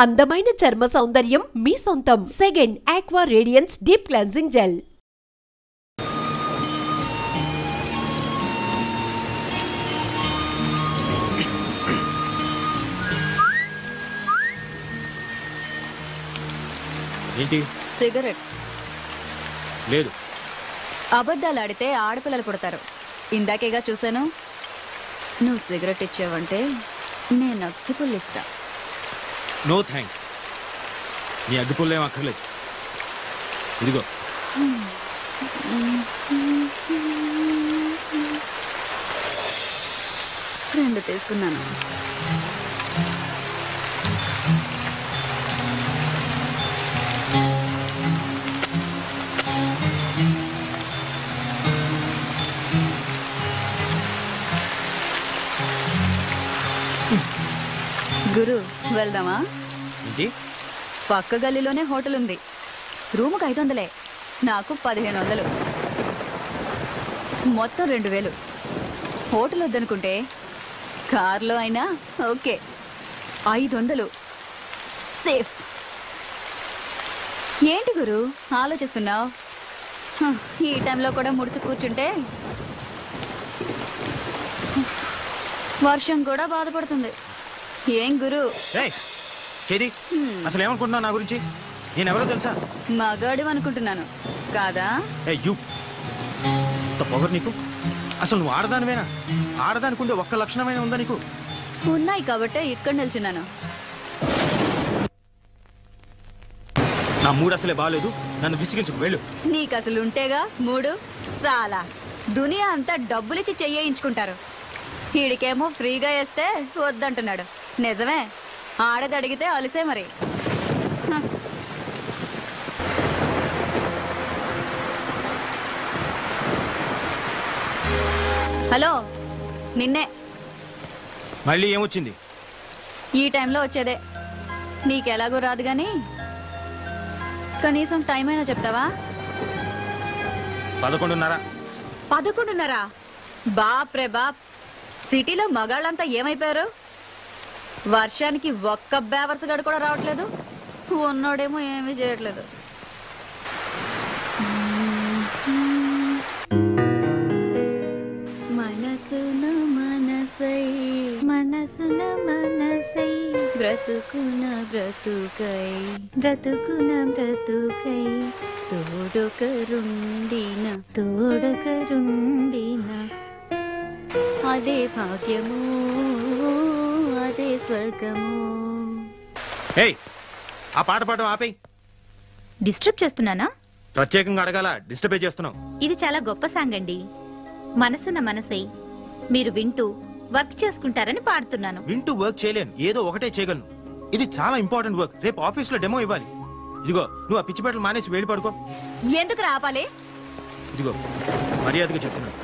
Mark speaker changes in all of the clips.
Speaker 1: అందమైన చర్మ సౌందర్యం మీ సొంతం. Second aqua radiance deep cleansing gel.
Speaker 2: ఏంటి?
Speaker 3: సిగరెట్.
Speaker 2: లేదు.
Speaker 3: అబద్ధాలు ఆడితే ఆడపిల్లలు పుడతారు. ఇందాకేగా చూశాను. నువ్వు సిగరెట్ ఇచ్చావంటే నేను అగ్గిపుల్లు ఇస్తా.
Speaker 2: No thanks. నీ అగ్గిపుల్లు ఏం అక్కర్లేదు. ఇదిగో.
Speaker 3: రెండు తీసుకున్నాను. గురు, వెళ్దామా?
Speaker 2: ఏంటి?
Speaker 3: పక్క గల్లీలోనే హోటల్ ఉంది. రూముకు 500, నాకు 1500, మొత్తం 2000. హోటల్ వద్దనుకుంటే కార్లో అయినా ఓకే. 500 సేఫ్. ఏంటి గురు ఆలోచిస్తున్నావు? ఈ టైంలో కూడా ముడిచి కూర్చుంటే వర్షం కూడా బాధపడుతుంది. ఏం గురు?
Speaker 2: అసలు ఏమనుకుంటున్నావు నా గురించి? నేను ఎవరో తెలుసా?
Speaker 3: మగాడు అనుకుంటున్నాను కాదా?
Speaker 2: పొగరు నీకు. అసలు నువ్వు ఆడదానివేనా? ఆడదానికుండే ఒక్క లక్షణమైన ఉందా నీకు?
Speaker 3: ఉన్నాయి కాబట్టే ఇక్కడ నిల్చున్నాను.
Speaker 2: నా మూడు అసలే బాగాలేదు. నన్ను విసిగించుకు వెళ్ళు.
Speaker 3: నీకు అసలు ఉంటేగా మూడు. చాలా దునియా అంతా డబ్బులిచ్చి చెయ్యించుకుంటారు. వీడికేమో ఫ్రీగా వేస్తే వద్దంటున్నాడు. నిజమే, ఆడది అడిగితే అలిసే మరి. హలో, నిన్నే.
Speaker 2: మళ్ళీ ఏమొచ్చింది?
Speaker 3: ఈ టైంలో వచ్చేదే. నీకెలాగో రాదు గాని కనీసం టైం అయినా చెప్తావా?
Speaker 2: 11:30.
Speaker 3: 11:30? బాప్ రే బాప్. సిటీలో మగాళ్ళంతా ఏమైపోయారు? వర్షానికి ఒక్క బేవర్స్ గడు కూడా రావట్లేదు. ఉన్నోడేమో ఏమీ చేయట్లేదు. మనసున మనసై మనసున మనసై బ్రతుకున బ్రతుకై బ్రతుకున బ్రతుకై తోడొకరుండిన తోడొకరుండిన అదే భాగ్యము అదే స్వర్గము.
Speaker 2: ఆ పాట పాడడం ఆపేయ్.
Speaker 4: డిస్టర్బ్ చేస్తున్నానా?
Speaker 2: ప్రత్యేకంగా అడగాల? డిస్టర్బే చేస్తున్నావు.
Speaker 4: ఇది చాలా గొప్ప సాంగ్ అండి. మనసున్న మనసై మీరు వింటూ వర్క్ చేసుకుంటారని పాడుతున్నాను.
Speaker 2: వింటూ వర్క్ చేయలేను, ఏదో ఒకటే చేయగలను. ఇది చాలా ఇంపార్టెంట్ వర్క్. రేపు ఆఫీస్ లో డెమో ఇవ్వాలి. ఇదిగో, నువ్వు ఆ పిచ్చిపేటలు మానేసి వెళ్ళి పడుకో.
Speaker 3: ఎందుకు రాపాలి?
Speaker 2: ఇదిగో, మర్యాదగా చెప్తున్నాను,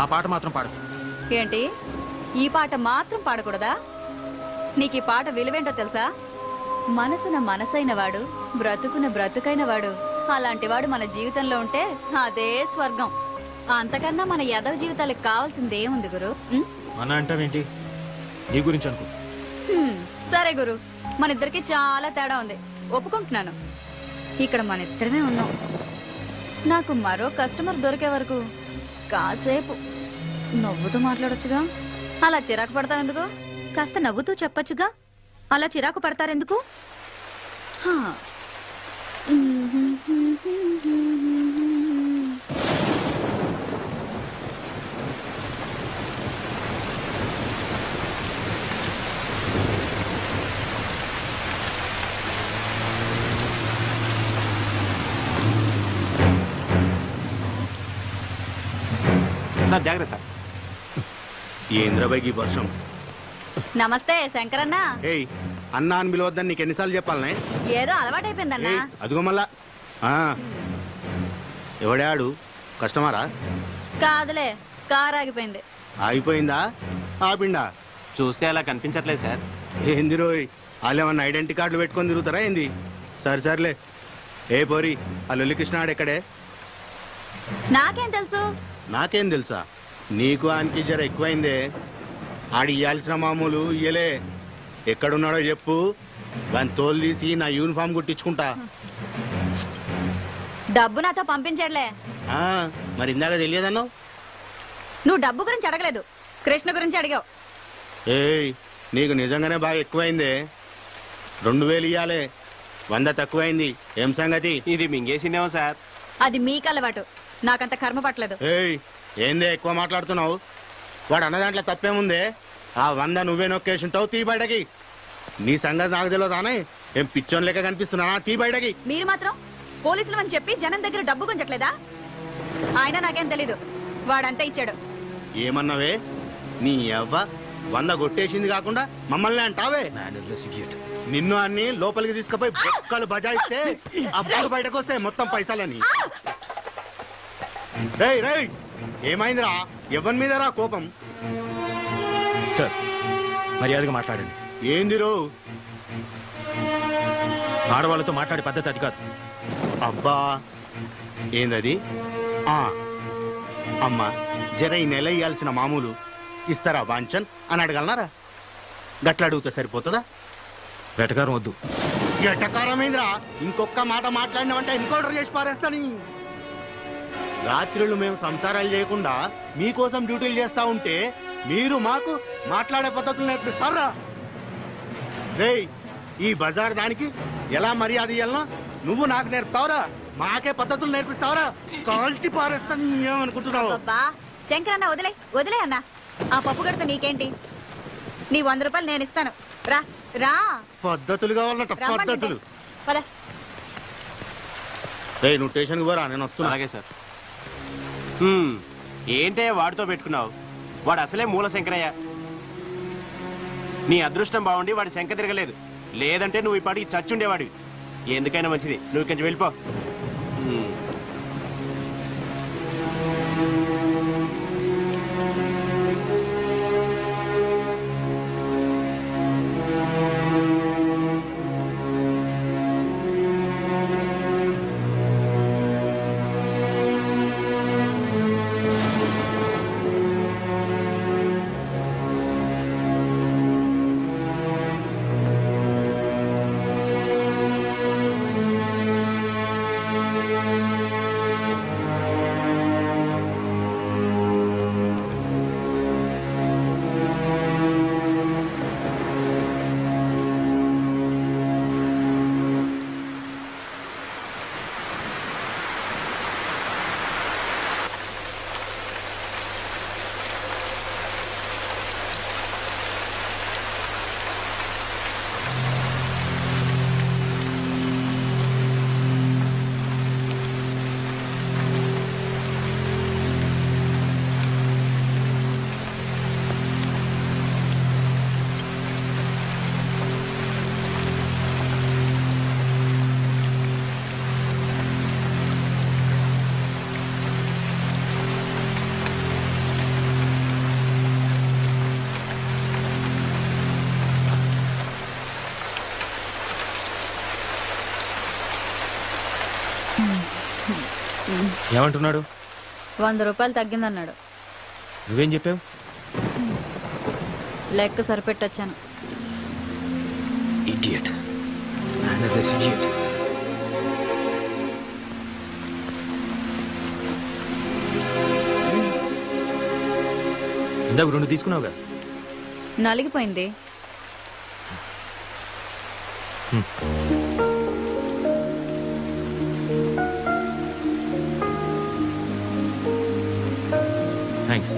Speaker 2: ఆ పాట మాత్రం పాడకు.
Speaker 3: ఏంటి? ఈ పాట మాత్రం పాడకూడదా? నీకు ఈ పాట విలువేంటో తెలుసా? మనసున మనసైన వాడు, బ్రతుకున బ్రతుకైన వాడు, అలాంటి వాడు మన జీవితంలో ఉంటే అదే స్వర్గం. అంతకన్నా మన యదవ జీవితాలకు కావాల్సిందేముంది గురు?
Speaker 2: మన అంటావేంటి? నీ గురించి అనుకో.
Speaker 3: సరే గురు, మన ఇద్దరికి చాలా తేడా ఉంది, ఒప్పుకుంటున్నాను. ఇక్కడ మన ఇద్దరమే ఉన్నాం. నాకు మరో కస్టమర్ దొరికే వరకు కాసేపు నవ్వుతూ మాట్లాడొచ్చుగా. అలా చిరాకు పడతావెందుకు?
Speaker 4: కాస్త నవ్వుతూ చెప్పొచ్చుగా. అలా చిరాకు పడతారెందుకు?
Speaker 5: సార్ జాగ్రత్త. ఏంద్రబాయికి వర్షం.
Speaker 3: నమస్తే శంకరన్న.
Speaker 5: ఏయ్, అన్నా అని పిలవద్దని నీకు ఎన్నిసార్లు చెప్పాలనే?
Speaker 3: ఏదో అలవాటైపోయిందన్నా.
Speaker 5: అదిగో మళ్ళా. ఎవడాడు? కస్టమరా?
Speaker 3: కాదులే, కారు ఆగిపోయింది.
Speaker 5: ఆగిపోయిందా? ఆపిండా?
Speaker 6: చూస్తే అలా కనిపించట్లేదు సార్.
Speaker 5: ఏంది రోయ్, వాళ్ళు ఏమన్నా ఐడెంటిటీ కార్డులు పెట్టుకొని తిరుగుతారా ఏంది? సరే సర్లే. ఏ పోరి, ఆ లొల్లికృష్ణ ఎక్కడే?
Speaker 3: నాకేం తెలుసు?
Speaker 5: నాకేం తెలుసా? నీకు ఆయనకి జర ఎక్కువైందే. ఆడి ఇయ్యాల్సిన మామూలు ఇయ్యలే. ఎక్కడున్నాడో చెప్పు, దాని తోలు తీసి నా యూనిఫామ్ కుట్టించుకుంటా.
Speaker 3: డబ్బు నాతో పంపించాడులే.
Speaker 5: ఆ, మరి ఇందాక తెలియదన్నావు.
Speaker 3: నువ్వు డబ్బు గురించి అడగలేదు, కృష్ణ గురించి అడిగావు.
Speaker 5: ఏయ్, నీకు నిజంగానే బాగా ఎక్కువైందే. 2000 ఇయ్యాలే, 100 తక్కువైంది. ఏం సంగతి?
Speaker 6: ఇది మింగేసిందేమో సార్.
Speaker 3: అది మీకు అలవాటు, నాకంత కర్మ పట్టలేదు.
Speaker 5: ఏయ్, ఏందే ఎక్కువ మాట్లాడుతున్నావు? వాడు అన్న దాంట్లో తప్పేముందే? ఆ 100 నువ్వే నొక్కేసింటావు. తీ బయటకి. నీ సంగతి నాకు తెలియదానే? ఏం పిచ్చోన్ లెక్క కనిపిస్తున్నానా? తీ బయటకి.
Speaker 3: మీరు మాత్రం పోలీసులు అని చెప్పి జనం దగ్గర డబ్బు గుంజట్లేదా? ఆయన నాకేం తెలీదు, వాడంతా ఇచ్చాడు.
Speaker 5: ఏమన్నావే? నీ అవ్వ 100 కొట్టేసింది కాకుండా మమ్మల్ని అంటావే? నిన్ను అన్ని లోపలికి తీసుకుపోయి బొక్కలు బజాయిస్తే అప్పుడు బయటకు వస్తాయి మొత్తం పైసలని. రేయ్ రేయ్, ఏమైందిరా? ఎవరి మీద రా కోపం?
Speaker 2: సార్, మర్యాదగా మాట్లాడండి.
Speaker 5: ఏందిరో?
Speaker 2: ఆడవాళ్ళతో మాట్లాడే పద్ధతి అది కాదు.
Speaker 5: అబ్బా, ఏందది? అమ్మా, జర ఈ నెల ఇయ్యాల్సిన మామూలు ఇస్తారా వాంచన్ అని అడగలనారా? గట్ల అడుగుతా సరిపోతుందా?
Speaker 2: వెటకారం వద్దు.
Speaker 5: ఎటకారమైందిరా? ఇంకొక మాట మాట్లాడినామంటే ఎన్కౌంటర్ చేసి పారేస్తాని. రాత్రులు మేము సంసారాలు చేయకుండా మీకోసం డ్యూటీలు చేస్తా ఉంటే మీరు మాకు మాట్లాడే పద్ధతులు నేర్పిస్తారా? రేయ్, ఈ బజార్ దానికి ఎలా మర్యాద ఇయ్యాలనో నువ్వు నాకు నేర్పుతావురా? మాకే పద్ధతులు నేర్పిస్తావురా? కాల్చి పారేస్తాను. ఏమనుకుంటున్నావు?
Speaker 3: అబ్బా శంకరన్న, వదిలే వదిలే అన్న. ఆ పప్పు గడత నీకేంటి? నీ 100 రూపాయలు నేను ఇస్తాను. రా రా.
Speaker 5: పద్ధతులు కావాలన్నట, పద్ధతులు.
Speaker 3: పద.
Speaker 5: రేయ్, నువ్వు స్టేషన్కి పోరా, నేను వస్తున్నా.
Speaker 6: అలాగే సార్. ఏంటే వాడితో పెట్టుకున్నావు? వాడు అసలే మూల శంకరయ్య. నీ అదృష్టం బాగుండి వాడి శంక తిరగలేదు, లేదంటే నువ్వు ఇప్పటికి చచ్చుండేవాడివి. ఎందుకైనా మంచిది, నువ్వు ఇక్కడి నుంచి వెళ్ళిపో.
Speaker 2: ఏమంటున్నాడు?
Speaker 3: 100 రూపాయలు తగ్గిందన్నాడు.
Speaker 2: నువ్వేం చెప్పావు?
Speaker 3: లెక్క సరిపెట్టొచ్చాను.
Speaker 2: ఇడియట్. Another idiot. ఇందాక 2 తీసుకున్నావుగా.
Speaker 3: నలిగిపోయింది.
Speaker 2: థ్యాంక్స్.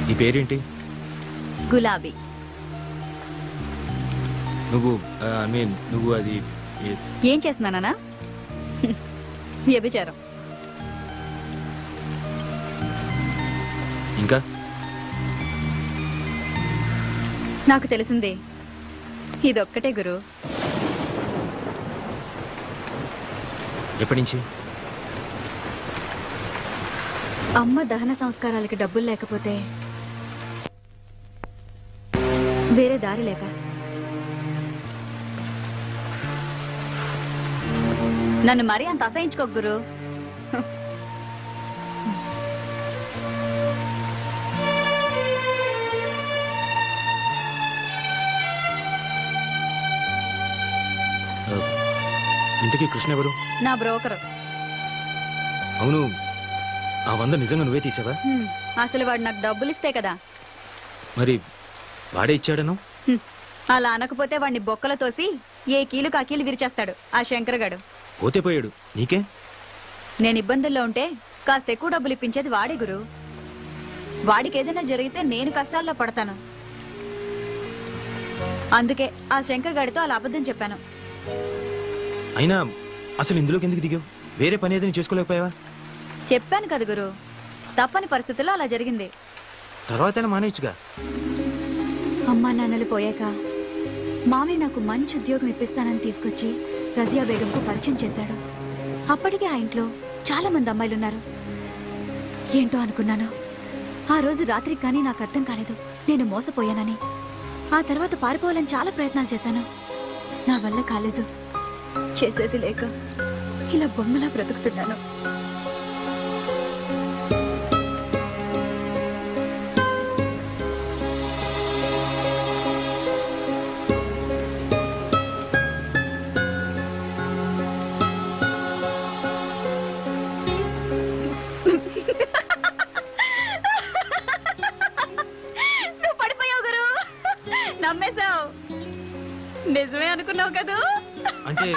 Speaker 2: నీ పేరేంటి?
Speaker 3: గులాబీ.
Speaker 2: నువ్వు అది
Speaker 3: ఏం చేస్తున్నానా? వ్యభిచారం.
Speaker 2: ఇంకా
Speaker 3: నాకు తెలిసిందే ఇదొక్కటే గురు.
Speaker 2: ఎప్పటి నుంచి?
Speaker 3: అమ్మ దహన సంస్కారాలకి డబ్బులు లేకపోతే వేరే దారి లేక నన్ను మరీ అంత అసహించుకోకు గురు.
Speaker 2: ఇంతకీ కృష్ణ ఎవరు?
Speaker 3: నా బ్రోకరు.
Speaker 2: అవును, ఆ 100 నిజంగా నువ్వే తీసావా?
Speaker 3: అసలు వాడు నాకు డబ్బులు ఇస్తే కదా.
Speaker 2: మరి వాడే ఇచ్చాడను?
Speaker 3: అలా అనకపోతే వాడిని బొక్కల తోసి ఏ కీలు కాకీలు విరిచేస్తాడు ఆ శంకరగాడు.
Speaker 2: పోతే పోయాడు, నీకే?
Speaker 3: నేను ఇబ్బందుల్లో ఉంటే కాస్త ఎక్కువ డబ్బులు ఇప్పించేది వాడే గురు. వాడికి ఏదైనా జరిగితే నేను కష్టాల్లో పడతాను. అందుకే ఆ శంకర్ గాడితో అలా అబద్ధం చెప్పాను.
Speaker 2: అయినా అసలు ఇందులోకి ఎందుకు దిగావు? వేరే పని ఏదైనా చేసుకోలేకపోయావా?
Speaker 3: చెప్పాను కదా గురు, తప్పని పరిస్థితుల్లో అలా జరిగింది.
Speaker 2: తర్వాత మానేయచ్చుగా.
Speaker 3: అమ్మా నాన్నలు పోయాక మామయ్య నాకు మంచి ఉద్యోగం ఇప్పిస్తానని తీసుకొచ్చి రజియా బేగంకు పరిచయం చేశాడు. అప్పటికే ఆ ఇంట్లో చాలా మంది అమ్మాయిలున్నారు. ఏంటో అనుకున్నాను. ఆ రోజు రాత్రికి కానీ నాకు అర్థం కాలేదు నేను మోసపోయానని. ఆ తర్వాత పారిపోవాలని చాలా ప్రయత్నాలు చేశాను. నా వల్ల కాలేదు. చేసేది లేక ఇలా బొమ్మలా బ్రతుకుతున్నాను. నువ్వు పడిపోయావు గురు, నమ్మేశావు. నిజమే అనుకున్నావు కదూ?
Speaker 2: అంటే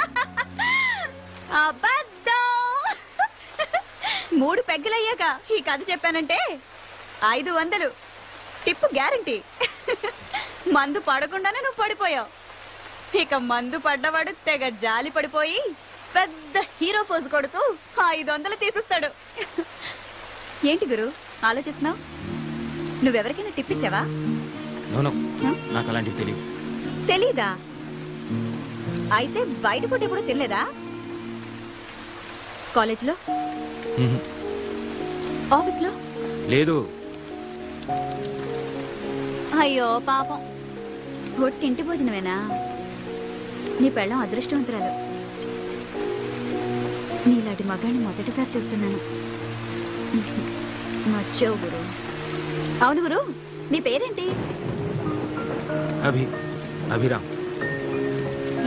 Speaker 3: అబద్ధం. 3 పెగ్గులయ్యాక ఈ కథ చెప్పానంటే 500 టిప్పు గ్యారంటీ. మందు పడకుండానే నువ్వు పడిపోయావు. ఇక మందు పడ్డవాడు తెగ జాలి పడిపోయి పెద్ద హీరో పోజు కొడుతూ 500 తీసిస్తాడు. ఏంటి గురు ఆలోచిస్తున్నావు? నువ్వెవరికైనా టిప్ ఇచ్చావా?
Speaker 2: నో, నాకు అలాంటివి తెలియదు.
Speaker 3: తెలీదా? అయితే బయట పూట ఎప్పుడు తినలేదా? కాలేజ్లో, ఆఫీస్లో?
Speaker 2: లేదు.
Speaker 3: అయ్యో పాపం, ఇంటి భోజనమేనా? నీ పెళ్ళం అదృష్టవంతురాలు. నీలాంటి మగాన్ని మొదటిసారి చూస్తున్నాను. నచ్చావు గురు. అవును గురు, నీ పేరేంటి?
Speaker 2: అభిరామ్.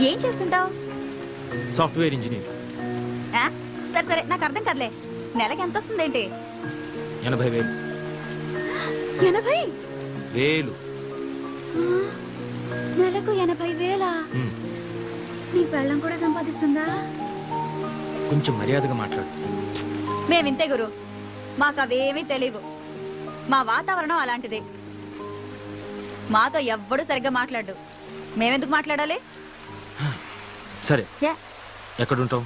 Speaker 3: ఏం చేస్తుంటావు?
Speaker 2: Software engineer.
Speaker 3: సరే సరే, నాకు అర్థం కదలే. నెలకి ఎంత వస్తుందేంటి?
Speaker 2: 80,000.
Speaker 3: 80,000? నెలకు 80,000? నీ పెళ్ళం కూడా సంపాదిస్తుందా?
Speaker 2: కొంచెం మర్యాదగా మాట్లాడు.
Speaker 3: మేమింతే గురు, మాకు అవేమీ తెలియవు. మా వాతావరణం అలాంటిది. మాతో ఎవ్వడు సరిగ్గా మాట్లాడు. మేమెందుకు మాట్లాడాలి?
Speaker 2: సరే, ఎక్కడుంటావు?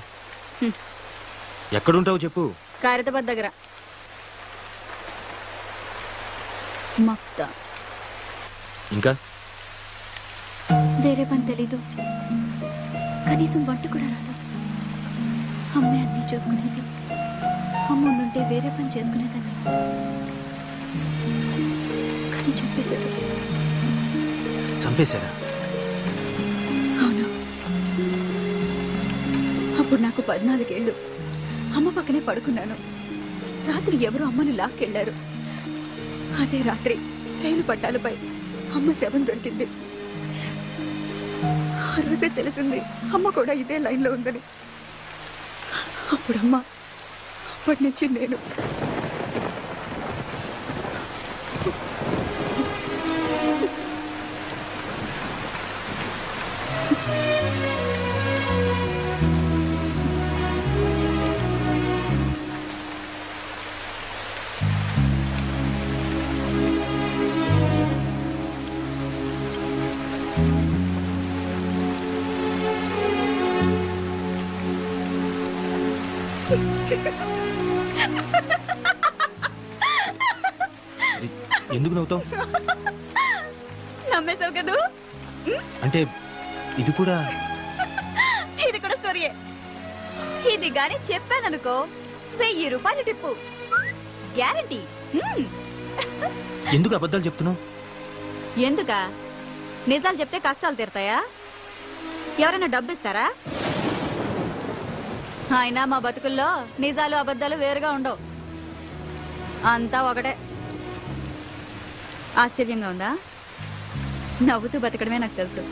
Speaker 2: ఎక్కడుంటావు చెప్పు.
Speaker 3: ఖైరతాబాద్ దగ్గర. మక్తా.
Speaker 2: ఇంకా
Speaker 3: వేరే పని తెలీదు. కనీసం వంట కూడా రాదు. అమ్మే అన్నీ చూసుకునేది. అమ్మ ఉండుంటే వేరే పని చేసుకునేదాన్ని. కానీ
Speaker 2: చంపేశారా?
Speaker 3: అవును. అప్పుడు నాకు 14 ఏళ్ళు. అమ్మ పక్కనే పడుకున్నాను. రాత్రి ఎవరో అమ్మను లాక్కెళ్లారు. అదే రాత్రి రైలు పట్టాలపై అమ్మ శవం దొరికింది. ఆ రోజే తెలిసింది అమ్మ కూడా ఇదే లైన్లో ఉందని. అప్పుడమ్మ, అప్పటి నుంచి నేను.
Speaker 2: ఎందుకు నవ్వుతావు?
Speaker 3: నమ్మేశావు కదూ?
Speaker 2: అంటే ఇది కూడా
Speaker 3: స్టోరీయే. ఇది గాని చెప్పాననుకో 1000 రూపాయలు టిప్పు గ్యారంటీ.
Speaker 2: ఎందుకు అబద్ధాలు చెప్తున్నావు?
Speaker 3: ఎందుకా? నిజాలు చెప్తే కష్టాలు తీరుతాయా? ఎవరైనా డబ్బు ఇస్తారా? అయినా మా బతుకుల్లో నిజాలు అబద్ధాలు వేరుగా ఉండవు, అంతా ఒకటే. ఆశ్చర్యంగా ఉందా? నవ్వుతూ బతకడమే నాకు తెలుసు.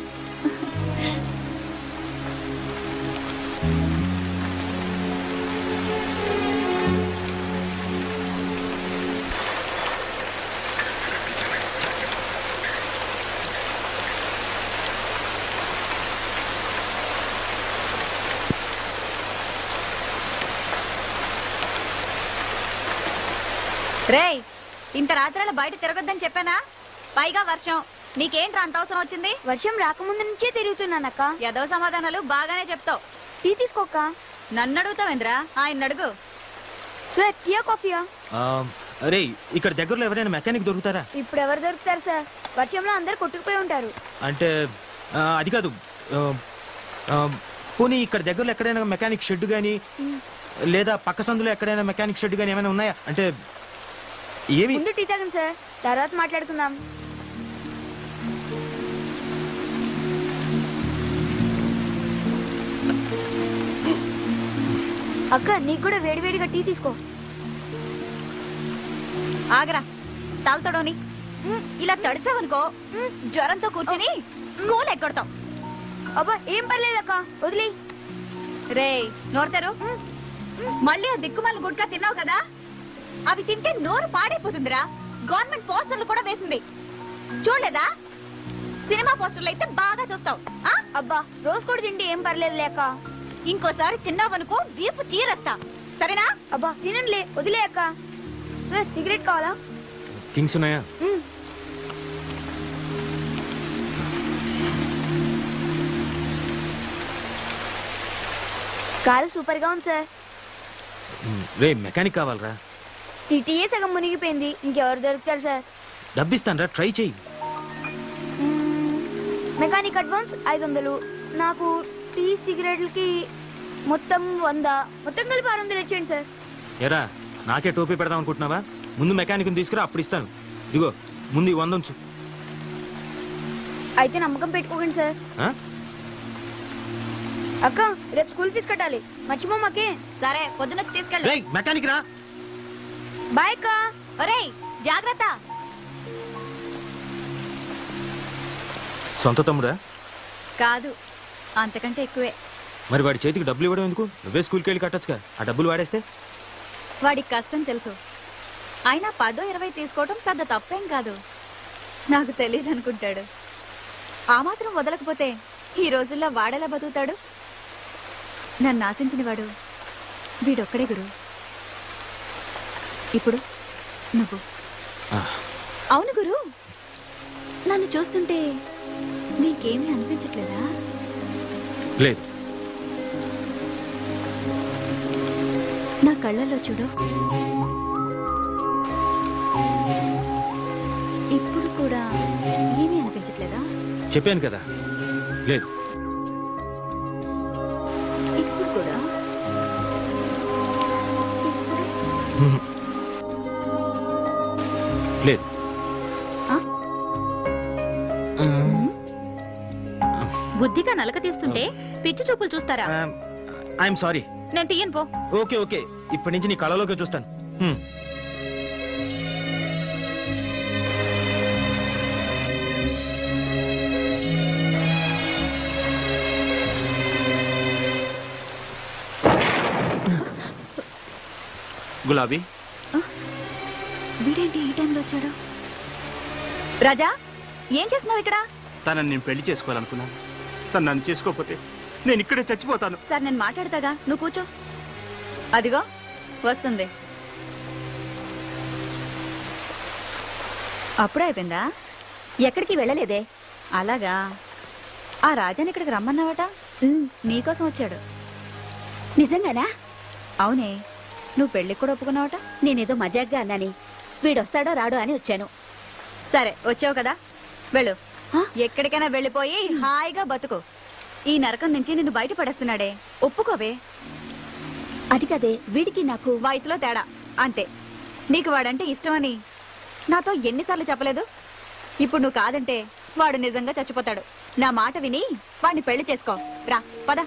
Speaker 3: రేయ్, ఇంత రాత్రిలో బయట తిరగొద్దని చెప్పానా? పైగా వర్షం, నీకేంట్రా అంత అవసరం వచ్చింది?
Speaker 7: వర్షం రాకముందు నుంచే తిరుగుతున్నానక్క.
Speaker 3: ఏదో సమాధానాలు బాగానే చెప్తావు.
Speaker 7: టీ తీసుకోక్క.
Speaker 3: నన్ను అడుగుతావేంద్రా? ఆయన అడుగు.
Speaker 7: సార్ టీయా కాఫీయా?
Speaker 2: అరే, ఇక్కడ దగ్గరలో ఎవరైనా మెకానిక్ దొరుకుతారా?
Speaker 7: ఇప్పుడు ఎవరు దొరుకుతారు సార్? వర్షంలో అందరు కొట్టుకుపోయి ఉంటారు.
Speaker 2: అంటే అది కాదు, పోనీ ఇక్కడ దగ్గరలో ఎక్కడైనా మెకానిక్ షెడ్ గానీ లేదా పక్క సందులో ఎక్కడైనా మెకానిక్ షెడ్ గానీ ఏమైనా ఉన్నాయా? అంటే ఏమి?
Speaker 7: ముందు టీ తాగండి సార్, తర్వాత మాట్లాడుకుందాం. అక్క, నీకు కూడా వేడివేడిగా టీ తీసుకో.
Speaker 3: ఆగరా, తాల్తోడోని ఇలా తడిసావనుకో జ్వరంతో కూర్చుని స్కూల్ ఎక్కడతాం.
Speaker 7: అబ్బా ఏం పర్లేదక్క, వదిలే.
Speaker 3: రే నోరుతారు, మళ్ళీ ఆ దిక్కుమాల గుడ్కా తిన్నావు కదా, అవి తింటే నోరు పాడైపోతుందిరా. గవర్నమెంట్ పోస్టర్లు కూడా వేసింది, చూడలేదా? సినిమా పోస్టర్లు అయితే బాగా చూస్తావు.
Speaker 7: అబ్బా రోజు కూడా తింటే ఏం పర్లేదు లేక.
Speaker 3: ఇంకోసారి తిన్నావనుకో వీపు చీరేస్తా, సరేనా?
Speaker 7: అబ్బా తినండిలే, వదిలే అక్క. సార్ సిగరెట్ కావాలా?
Speaker 2: కింగ్స్ ఉన్నాయా?
Speaker 7: కారు సూపర్ గా ఉంది సార్.
Speaker 2: రే మెకానిక్ కావాలరా?
Speaker 7: సిటీఏ సగం మునిగిపోయింది, ఇంకెవరు దొరుకుతారు సార్?
Speaker 2: డబ్బిస్తానరా, ట్రై చెయ్యి.
Speaker 7: మెకానిక్ అడ్వాన్స్ 500, నాకు టీ సిగరెట్లకి మొత్తం 100, మొత్తం కలిపి 600 ఇచ్చేయండి సార్.
Speaker 2: ఎరా, నాకే టోపీ పెడదాం అనుకుంటున్నావా? ముందు మెకానిక్ తీసుకురా, అప్పుడు ఇస్తాను. ఇదిగో ముందు 100 ఉంచు.
Speaker 7: అయితే నమ్మకం పెట్టుకోకండి సార్. అక్క, రేపు స్కూల్ ఫీజు కట్టాలి, మర్చిపోమాకే.
Speaker 3: సరే, పొద్దునొచ్చి తీసుకెళ్ళి.
Speaker 2: మెకానిక్ రా.
Speaker 7: బాయ్ అక్క.
Speaker 3: ఒరేయ్ జాగ్రత్త.
Speaker 2: సొంత తమ్ముడా?
Speaker 3: కాదు, అంతకంటే ఎక్కువే.
Speaker 2: మరి వాడి చేతికి డబ్బులు ఇవ్వడం ఎందుకు? నువ్వే స్కూల్కి వెళ్ళి కట్టొచ్చుగా. ఆ డబ్బులు వాడేస్తే
Speaker 3: వాడికి కష్టం తెలుసు, అయినా 10-20 తీసుకోవడం పెద్ద తప్పేం కాదు. నాకు తెలియదు అనుకుంటాడు. ఆ మాత్రం వదలకపోతే ఈ రోజుల్లో వాడేలా బతుకుతాడు? నన్ను ఆశించిన వాడు వీడొక్కడే గురు. ఇప్పుడు నువ్వు. అవును గురు, నన్ను చూస్తుంటే నీకేమీ అనిపించట్లేదా?
Speaker 2: లేదు.
Speaker 3: నా కళ్ళల్లో చూడు, ఇప్పుడు కూడా ఏమీ అనిపించట్లేదా?
Speaker 2: చెప్పాను కదా, లేదు.
Speaker 3: ఇప్పుడు కూడా?
Speaker 2: లేదు.
Speaker 4: బుద్ధిగా నలక తీస్తుంటే పిచ్చి చూపులు చూస్తారా?
Speaker 2: I'm sorry.
Speaker 4: నేను తీయను పో.
Speaker 2: ఓకే ఓకే, ఇప్పటి నుంచి నీ కళలోకి చూస్తాను. గులాబీ,
Speaker 3: వీడేంటి ఈ టైంలో వచ్చాడు? రాజా, ఏం చేస్తున్నావు ఇక్కడ?
Speaker 6: తనని నేను పెళ్లి చేసుకోవాలనుకున్నాను. తను నన్ను చేసుకోకపోతే నేను ఇక్కడే చచ్చిపోతాను.
Speaker 3: సార్, నేను మాట్లాడతాగా, నువ్వు కూర్చో. అదిగో వస్తుంది. అప్పుడే అయిపోయిందా? ఎక్కడికి వెళ్ళలేదే. అలాగా, ఆ రాజాని ఇక్కడికి రమ్మన్నావట? నీకోసం వచ్చాడు.
Speaker 7: నిజంగానా?
Speaker 3: అవునే, నువ్వు పెళ్లికి కూడా ఒప్పుకున్నావట?
Speaker 7: నేనేదో మజాగ్గా అన్నాని, వీడొస్తాడో రాడో అని వచ్చాను.
Speaker 3: సరే, వచ్చావు కదా, వెళ్ళు. ఎక్కడికైనా వెళ్ళిపోయి హాయిగా బతుకు. ఈ నరకం నుంచి నిన్ను బయట పడేస్తున్నాడే, ఒప్పుకోవే.
Speaker 7: అది కదే, వీడికి నాకు
Speaker 3: వయసులో తేడా అంతే. నీకు వాడంటే ఇష్టమని నాతో ఎన్నిసార్లు చెప్పలేదు? ఇప్పుడు నువ్వు కాదంటే వాడు నిజంగా చచ్చిపోతాడు. నా మాట విని వాడిని పెళ్లి చేసుకో. రా, పద.